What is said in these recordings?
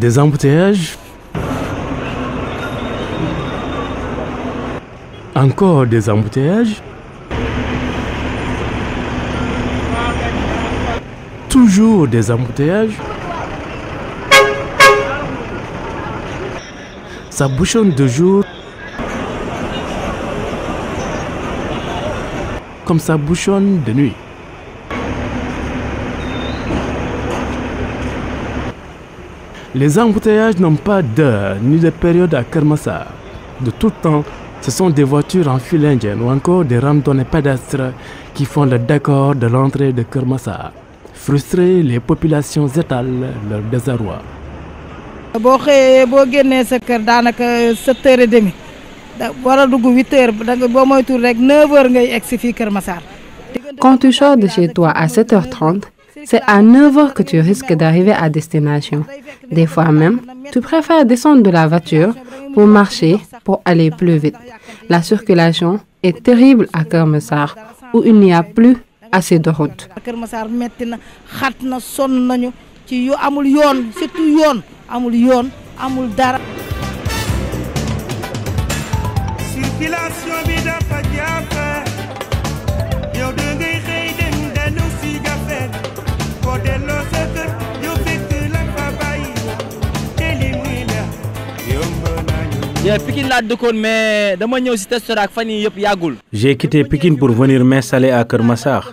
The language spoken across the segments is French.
Des embouteillages. Encore des embouteillages. Toujours des embouteillages. Ça bouchonne de jour comme ça bouchonne de nuit. Les embouteillages n'ont pas d'heure ni de période à Keur Massar. De tout temps, ce sont des voitures en file indienne ou encore des randonnées pédestres qui font le décor de l'entrée de Keur Massar. Frustrées, les populations étalent leur désarroi. boo xëyee boo génnee sa kër daanaka 7h30 war a dugg 8h boo moytuwul rek 9h ngay egg si fii Keur Massar. Quand tu sors de chez toi à 7h30, c'est à 9h que tu risques d'arriver à destination. Des fois même, tu préfères descendre de la voiture pour marcher, pour aller plus vite. La circulation est terrible à Keur Massar, où il n'y a plus assez de routes. Keur Massar metti na xat na sonn nañu ci yu amul yoon surtout yoon amul dara. Circulation bi dafa jafe yow da ngay xëy dem dañu si jafe boo delloo sa kër yow fekk la fa bàyyi te li muy la yomb nañu. Pikine laa dëkkoon mais dama ñëw si Testora ak fan yii yëpp yàggul. J'ai quitté Pikine pour venir m'installer à Keur Massar,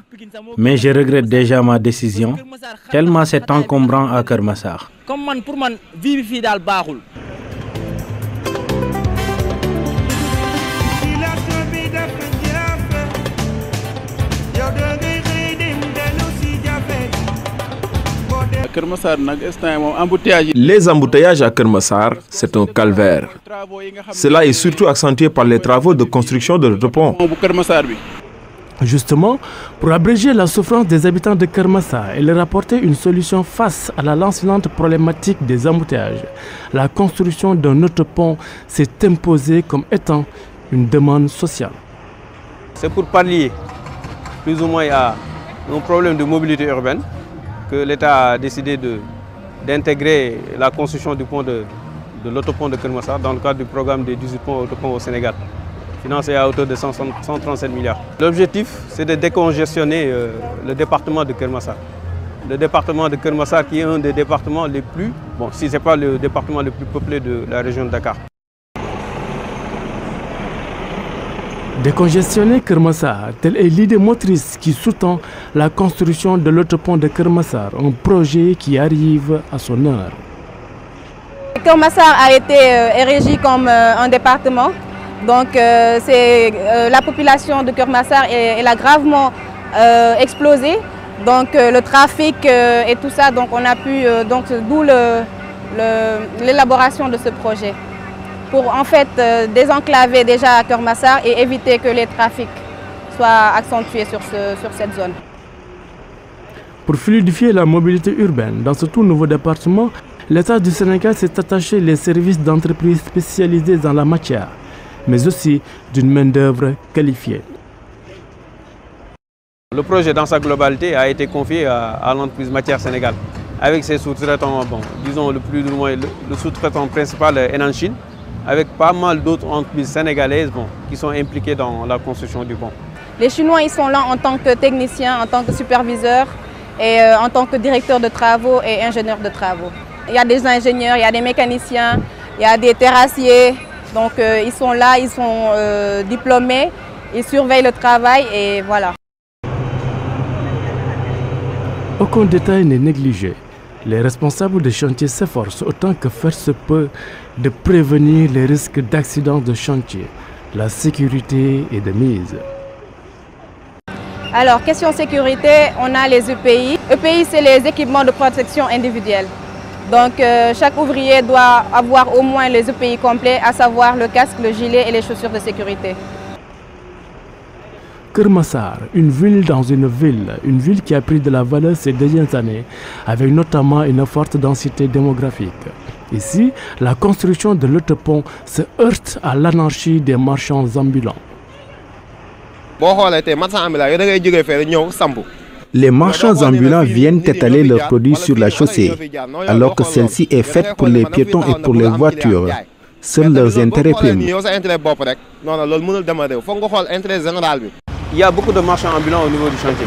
mais je regrette déjà ma décision, tellement c'est encombrant à Keur Massar. Comme man pour man vie bi fii daal baaxul. Les embouteillages à Keur Massar, c'est un calvaire. Cela est surtout accentué par les travaux de construction de l'autopont. Justement, pour abréger la souffrance des habitants de Keur Massar et leur apporter une solution face à la lancinante problématique des embouteillages, la construction d'un autopont s'est imposée comme étant une demande sociale. C'est pour pallier plus ou moins à un problème de mobilité urbaine que l'État a décidé d'intégrer la construction du pont de l'autopont de Keur Massar dans le cadre du programme des 18 ponts autoponts au Sénégal, financé à hauteur de 137 milliards. L'objectif, c'est de décongestionner le département de Keur Massar. Le département de Keur Massar qui est un des départements les plus, bon, si ce n'est pas le département le plus peuplé de la région de Dakar. Décongestionner Keur Massar, telle est l'idée motrice qui sous-tend la construction de l'autopont de Keur Massar, un projet qui arrive à son heure. Keur Massar a été érigé comme un département, donc la population de Keur Massar elle a gravement explosé, donc le trafic et tout ça, donc on a pu, d'où l'élaboration de ce projet, pour en fait désenclaver déjà Keur Massar et éviter que les trafics soient accentués sur cette zone. Pour fluidifier la mobilité urbaine dans ce tout nouveau département, l'État du Sénégal s'est attaché les services d'entreprises spécialisées dans la matière, mais aussi d'une main-d'œuvre qualifiée. Le projet dans sa globalité a été confié à l'entreprise Matière Sénégal, avec ses sous-traitants, bon, disons le sous-traitant principal Henan Chine, avec pas mal d'autres entreprises sénégalaises qui sont impliquées dans la construction du pont. Les Chinois ils sont là en tant que techniciens, en tant que superviseurs et en tant que directeurs de travaux et ingénieurs de travaux. Il y a des ingénieurs, il y a des mécaniciens, il y a des terrassiers, donc ils sont là, ils sont diplômés, ils surveillent le travail et voilà. Aucun détail n'est négligé. Les responsables des chantiers s'efforcent autant que faire se peut de prévenir les risques d'accidents de chantier. La sécurité est de mise. Alors, question sécurité, on a les EPI. EPI, c'est les équipements de protection individuelle. Donc, chaque ouvrier doit avoir au moins les EPI complets, à savoir le casque, le gilet et les chaussures de sécurité. Keur Massar, une ville dans une ville qui a pris de la valeur ces dernières années, avec notamment une forte densité démographique. Ici, la construction de l'autopont se heurte à l'anarchie des Les marchands ambulants viennent étaler leurs produits sur la chaussée, alors que celle-ci est faite pour les piétons et pour les voitures. Seuls leurs intérêts priment. Il y a beaucoup de marchands ambulants au niveau du chantier.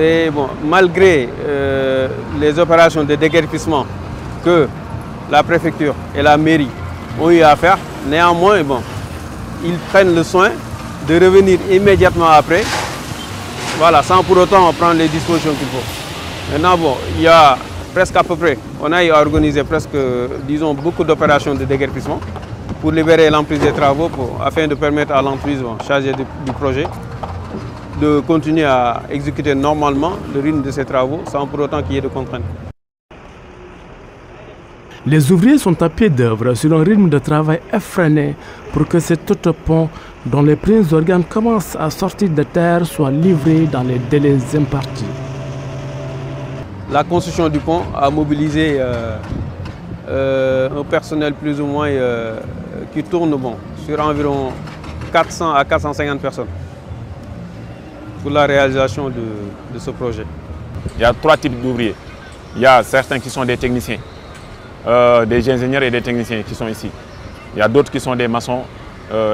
Et bon, malgré les opérations de déguerpissement que la préfecture et la mairie ont eu à faire, néanmoins, bon, ils prennent le soin de revenir immédiatement après, voilà, sans pour autant prendre les dispositions qu'il faut. Maintenant, bon, il y a presque à peu près, on a eu à organiser presque, disons, beaucoup d'opérations de déguerpissement pour libérer l'emprise des travaux, afin de permettre à l'entreprise chargée du projet de continuer à exécuter normalement le rythme de ces travaux sans pour autant qu'il y ait de contraintes. Les ouvriers sont à pied d'œuvre sur un rythme de travail effréné pour que cet autopont dont les premiers organes commencent à sortir de terre soit livré dans les délais impartis. La construction du pont a mobilisé un personnel plus ou moins qui tourne sur environ 400 à 450 personnes pour la réalisation de ce projet. Il y a 3 types d'ouvriers. Il y a certains qui sont des techniciens, des ingénieurs et des techniciens qui sont ici. Il y a d'autres qui sont des maçons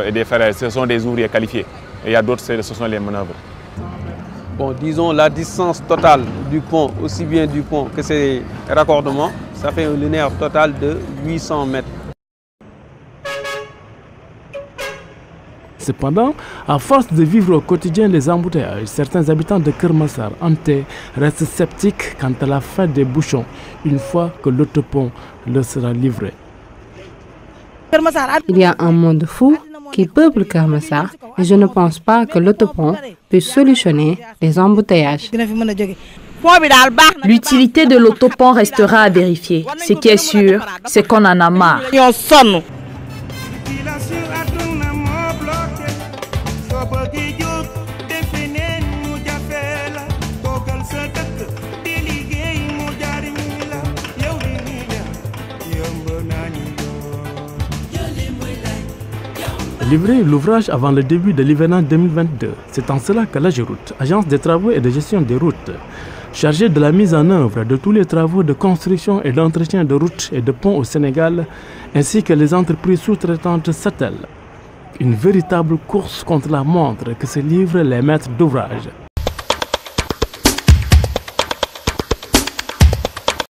et des ferrailleurs, ce sont des ouvriers qualifiés. Et il y a d'autres, ce sont les manœuvres. Bon, disons la distance totale du pont, aussi bien du pont que ses raccordements, ça fait un linéaire total de 800 mètres. Cependant, à force de vivre au quotidien les embouteillages, certains habitants de Keur Massar hantés restent sceptiques quant à la fin des bouchons une fois que l'autopont leur sera livré. Il y a un monde fou qui peuple Keur Massar et je ne pense pas que l'autopont puisse solutionner les embouteillages. L'utilité de l'autopont restera à vérifier. Ce qui est sûr, c'est qu'on en a marre. Livrer l'ouvrage avant le début de l'hivernage 2022. C'est en cela que l'AGEROUTE, Agence des travaux et de gestion des routes, chargée de la mise en œuvre de tous les travaux de construction et d'entretien de routes et de ponts au Sénégal, ainsi que les entreprises sous-traitantes s'attellent. Une véritable course contre la montre que se livrent les maîtres d'ouvrage.